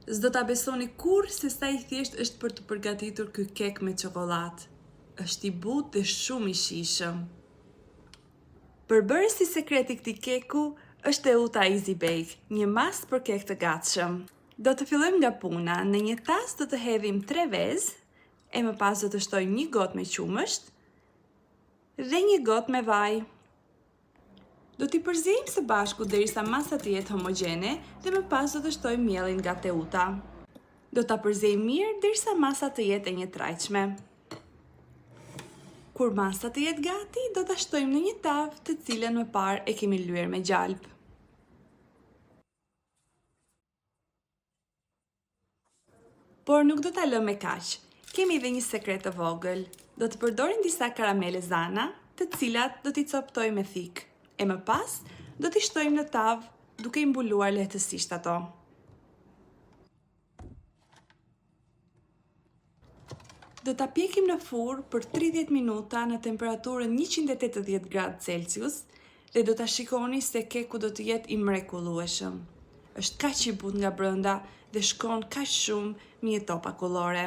S'do ta besoni kurrë se sa i thjesht është për të përgatitur ky kek me çokollatë. Është i butë dhe shumë i shijshëm. Përbërësi sekret i këtij keku është Teuta Easy Bake, një mas për kek të gatshëm. Do të fillojmë nga puna. Në një tas do të hedhim 3 vezë, e më pas do të shtojmë 1 gotë me qumësht dhe 1 gotë me vaj. Do t'i përzijmë së bashku derisa masa të jetë homogjene dhe më pas do të shtojmë mielin nga Teuta. Do ta përzijmë mirë derisa masa të jetë e njëtrajtshme. Kur masa të jetë gati, do ta shtojmë në një tavë të cilën më parë e kemi lyer me gjalp. Por nuk do ta lëmë me kaq. Kemi edhe një sekret të vogël. Do të përdorim disa karamele zana, të cilat do t'i coptojmë me thikë. E më pas, do t'i shtojmë në tavë duke i mbuluar lehtësisht ato. Do ta pjekim në furrë për 30 minuta në temperaturën 180 gradë Celsius dhe do ta shikoni se keku do të jetë i mrekullueshëm. Është kaq i butë nga brenda dhe shkon kaq shumë me një topa kollore.